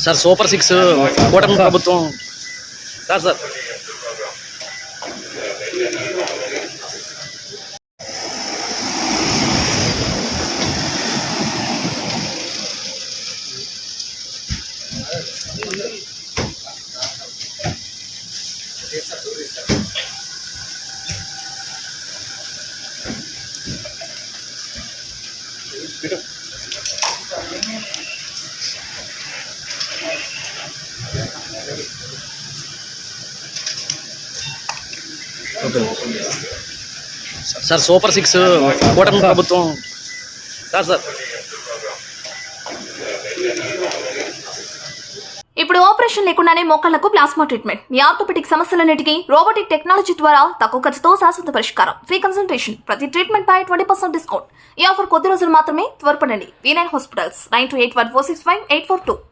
Sir super 6 కూటమి ప్రభుత్వం sir sir sir super 6 కూటమి ప్రభుత్వం సార్ సార్ ఇప్పుడు ఆపరేషన్ లేకుండానే మోకాళ్లకు ప్లాస్మా ట్రీట్మెంట్. మీ ఆర్థోపెడిక్ సమస్యలన్నిటికీ రోబోటిక్ టెక్నాలజీ ద్వారా తక్కువ ఖర్చుతో శాశ్వత పరిష్కారం. Free consultation. ప్రతి ట్రీట్మెంట్ పై 20% డిస్కౌంట్. ఈ ఆఫర్ కొద్ది రోజులు మాత్రమే. త్వరపడండి. V9 hospitals 9281465842.